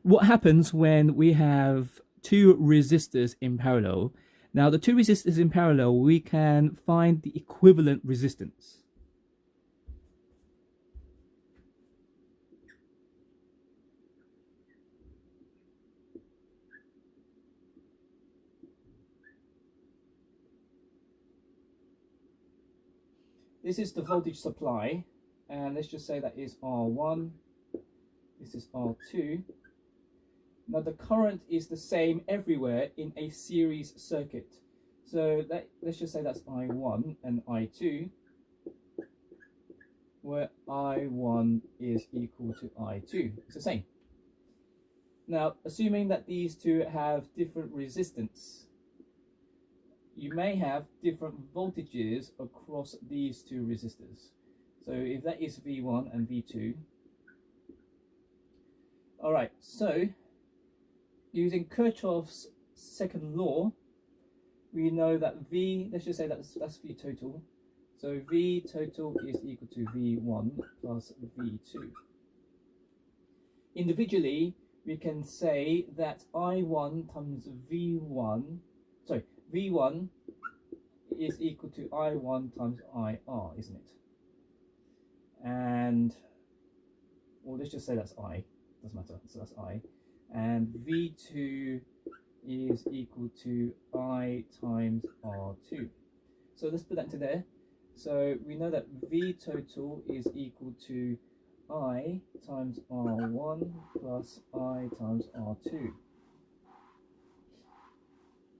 What happens when we have two resistors in parallel? Now, the two resistors in parallel, we can find the equivalent resistance. This is the voltage supply, and let's just say that is R1, this is R2. Now the current is the same everywhere in a series circuit. So let's just say that's I1 and I2, where I1 is equal to I2. It's the same. Now, assuming that these two have different resistance, you may have different voltages across these two resistors. So if that is V1 and V2, all right, so using Kirchhoff's second law, we know that V, let's just say that's V total. So V total is equal to V1 plus V2. Individually, we can say that I1 times V1, sorry, V1 is equal to I1 times IR, isn't it? And, well, let's just say that's I, doesn't matter, so that's I. And V2 is equal to I times R2. So let's put that into there. So we know that V total is equal to I times R1 plus I times R2.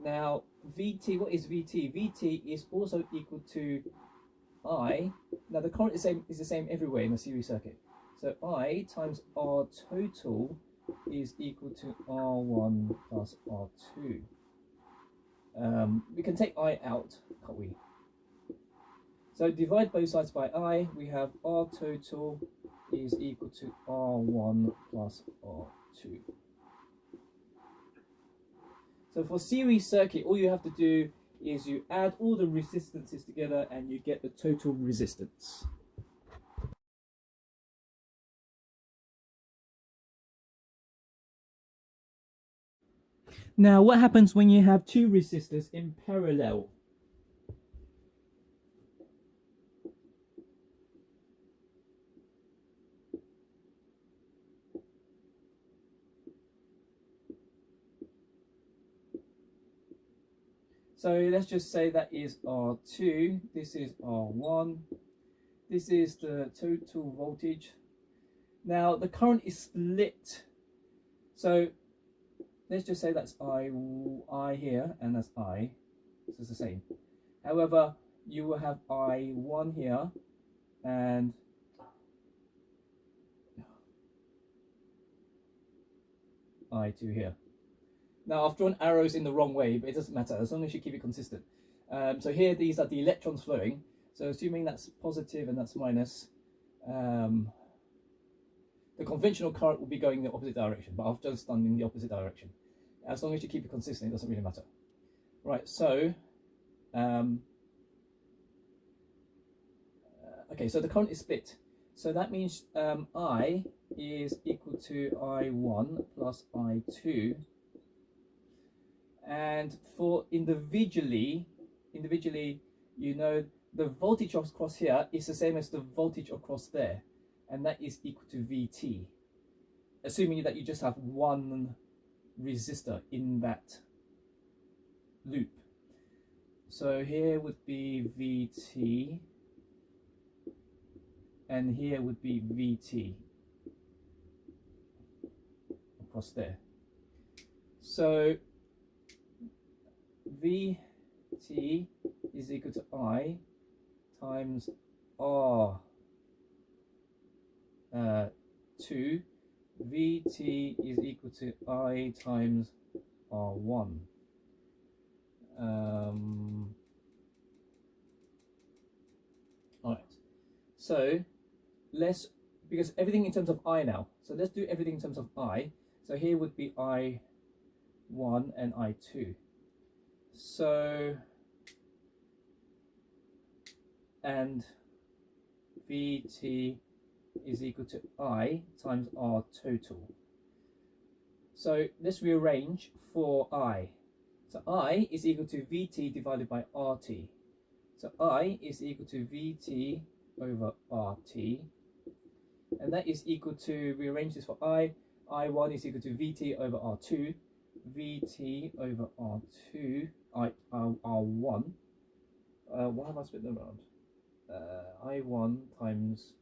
Now, Vt, what is Vt? Vt is also equal to I. Now, the current is the same everywhere in a series circuit. So I times R total is equal to R1 plus R2. We can take I out, can't we? So divide both sides by I, we have R total is equal to R1 plus R2. So for series circuit, all you have to do is you add all the resistances together and you get the total resistance. Now, what happens when you have two resistors in parallel? So let's just say that is R2, this is R1, this is the total voltage. Now the current is split. So let's just say that's I here and that's I. So it's the same. However, you will have I1 here and I2 here. Now I've drawn arrows in the wrong way, but it doesn't matter as long as you keep it consistent. So here these are the electrons flowing. So assuming that's positive and that's minus, the conventional current will be going in the opposite direction, but I've just done in the opposite direction. As long as you keep it consistent, it doesn't really matter. Right, so, okay, so the current is split. So that means I is equal to I1 plus I2. And for individually, you know, the voltage across here is the same as the voltage across there, and that is equal to Vt, assuming that you just have one resistor in that loop. So here would be Vt, and here would be Vt across there. So Vt is equal to I times R2. Vt is equal to I times R1. All right. So because everything in terms of I now. So let's do everything in terms of I. So here would be I1 and I2. So, and Vt is equal to I times R total. So let's rearrange for I. So I is equal to Vt divided by RT. So I is equal to Vt over RT. And that is equal to, rearrange this for I1 is equal to Vt over R2, Vt over R2, R1. Why have I split them around? I1 times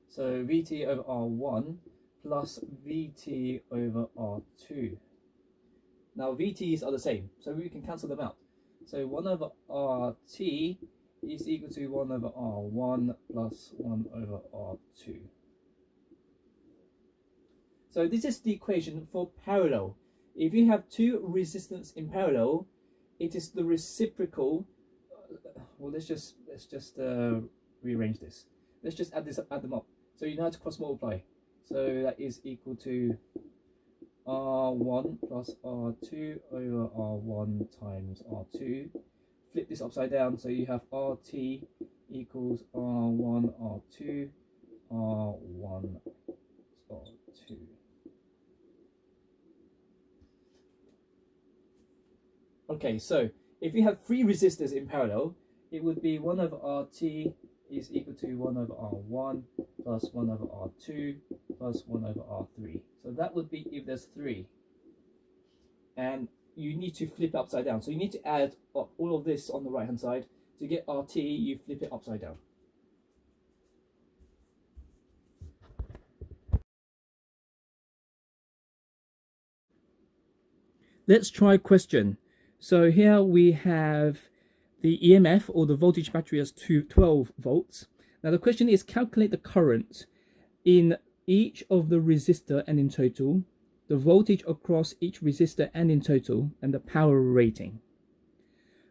so Vt over R1 plus Vt over R2. Now Vt's are the same, so we can cancel them out. So 1 over RT is equal to 1 over R1 plus 1 over R2. So this is the equation for parallel. If you have two resistors in parallel, it is the reciprocal. Well, let's just rearrange this. Let's just add them up. So you know how to cross multiply. So that is equal to R1 plus R2 over R1 times R2. Flip this upside down, so you have RT equals R1 R2 R1 R2. Okay, so if you have three resistors in parallel, it would be 1 over RT is equal to 1 over R1 plus 1 over R2 plus 1 over R3. So that would be if there's 3. And you need to flip it upside down. So you need to add up all of this on the right hand side. To get RT, you flip it upside down. Let's try a question. So here we have the EMF, or the voltage battery, as 12 volts. Now the question is, calculate the current in each of the resistor and in total, the voltage across each resistor and in total, and the power rating.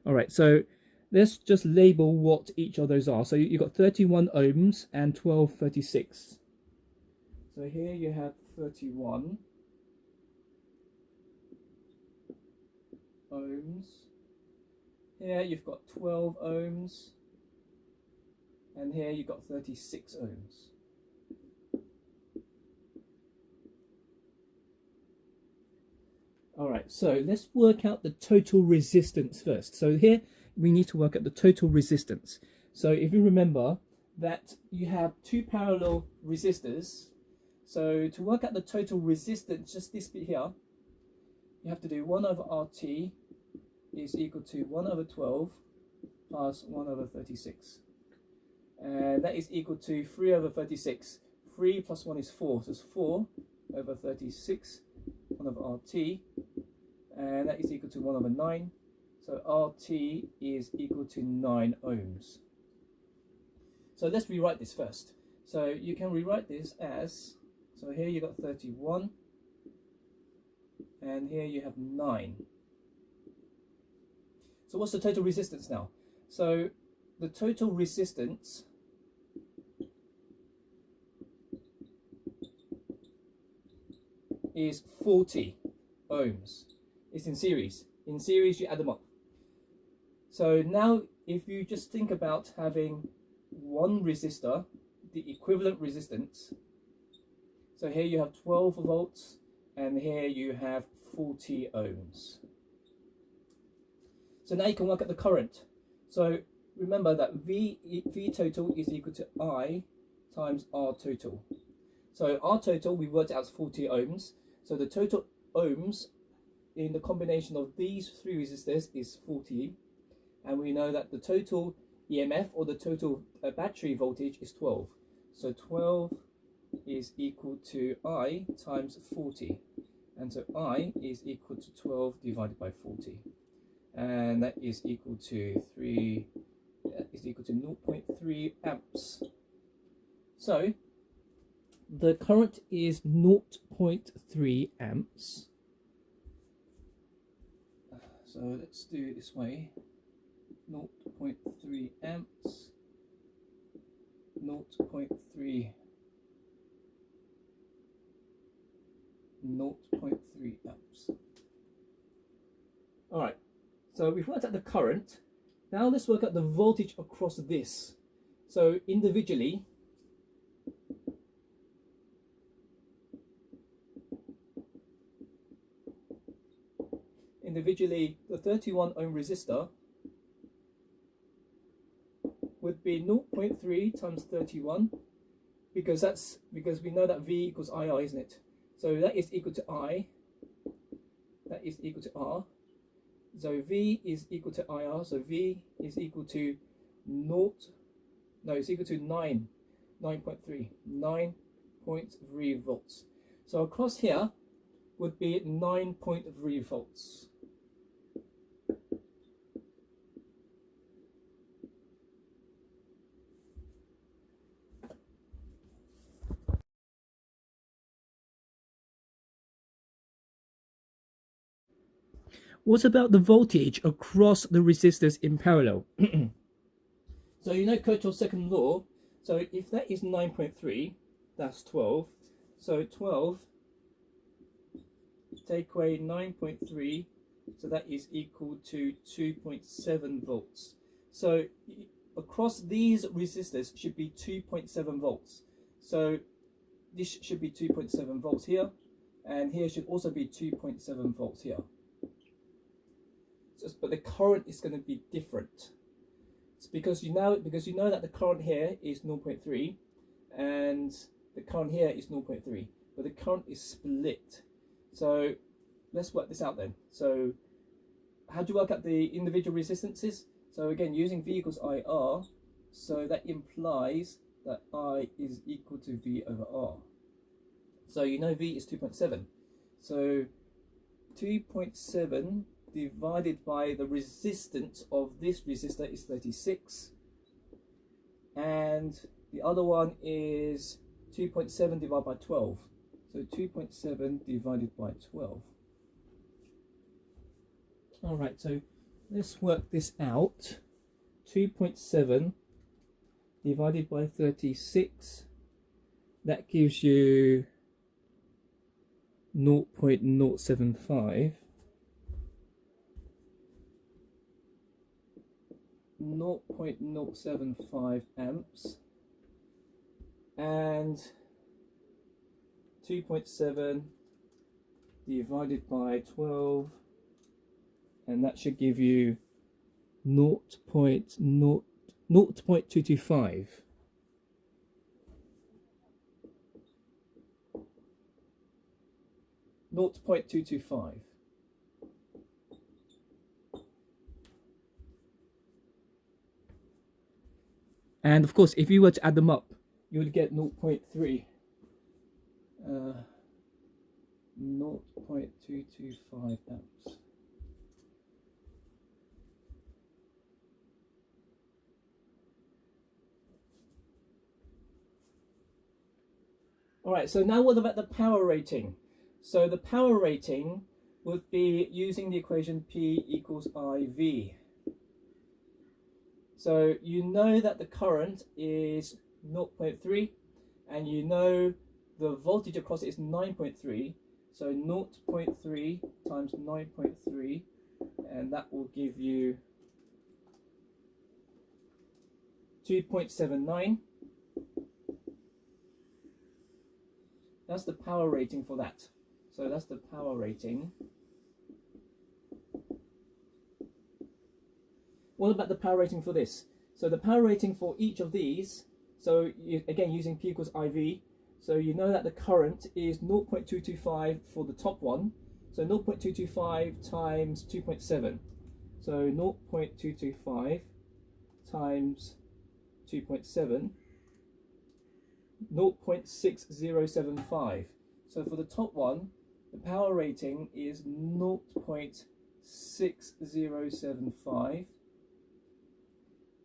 All right, so let's just label what each of those are. So you've got 31 ohms and 1236. So here you have 31 ohms. Here you've got 12 ohms. And here you've got 36 ohms. Alright, so let's work out the total resistance first. So here we need to work out the total resistance. So if you remember that you have two parallel resistors, so to work out the total resistance, just this bit here, you have to do 1 over RT is equal to 1 over 12 plus 1 over 36. And that is equal to 3 over 36. 3 plus 1 is 4, so it's 4 over 36, 1 over RT, and that is equal to 1 over 9. So RT is equal to 9 ohms. So let's rewrite this first. So you can rewrite this as, so here you got 31, and here you have 9. So what's the total resistance now? So the total resistance is 40 ohms. It's in series. In series, you add them up. So now if you just think about having one resistor, the equivalent resistance, so here you have 12 volts and here you have 40 ohms. So now you can work out the current. So remember that V total is equal to I times R total. So R total we worked out as 40 ohms. So the total ohms in the combination of these three resistors is 40. And we know that the total EMF, or the total battery voltage, is 12. So 12 is equal to I times 40. And so I is equal to 12 divided by 40. And that is equal to 0.3 amps. So the current is 0.3 amps. So let's do it this way. 0.3 amps. 0.3 amps. All right. So we've worked out the current. Now let's work out the voltage across this. So individually, individually, the 31 ohm resistor would be 0.3 times 31, because we know that V equals IR, isn't it? So that is equal to I, that is equal to R. So V is equal to IR, so V is equal to it's equal to 9.3 volts. So across here would be 9.3 volts. What about the voltage across the resistors in parallel? So you know Kirchhoff's second law. So if that is 9.3, that's 12. So 12, take away 9.3, so that is equal to 2.7 volts. So across these resistors should be 2.7 volts. So this should be 2.7 volts here, and here should also be 2.7 volts here. But the current is going to be different. It's because you know that the current here is 0.3 and the current here is 0.3, but the current is split. So let's work this out then. So how do you work out the individual resistances? So again, using V equals IR, so that implies that I is equal to V over R. So you know V is 2.7. So 2.7 divided by the resistance of this resistor is 36, and the other one is 2.7 divided by 12. So 2.7 divided by 12. All right, so let's work this out. 2.7 divided by 36, that gives you 0.075. 0.075 amps, and 2.7 divided by 12, and that should give you 0.225. 0.225. And of course, if you were to add them up, you would get 0.3. 0.225 amps. All right, so now what about the power rating? So the power rating would be using the equation P equals IV. So you know that the current is 0.3, and you know the voltage across it is 9.3. So 0.3 times 9.3, and that will give you 2.79. That's the power rating for that. So that's the power rating. What about the power rating for this? So the power rating for each of these, so again using P equals IV, so you know that the current is 0.225 for the top one. So 0.225 times 2.7. So 0.225 times 2.7, 0.6075. So for the top one, the power rating is 0.6075.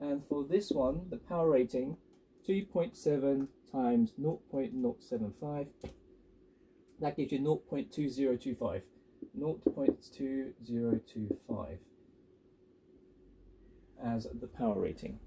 And for this one, the power rating, 2.7 times 0.075, that gives you 0.2025. 0.2025 as the power rating.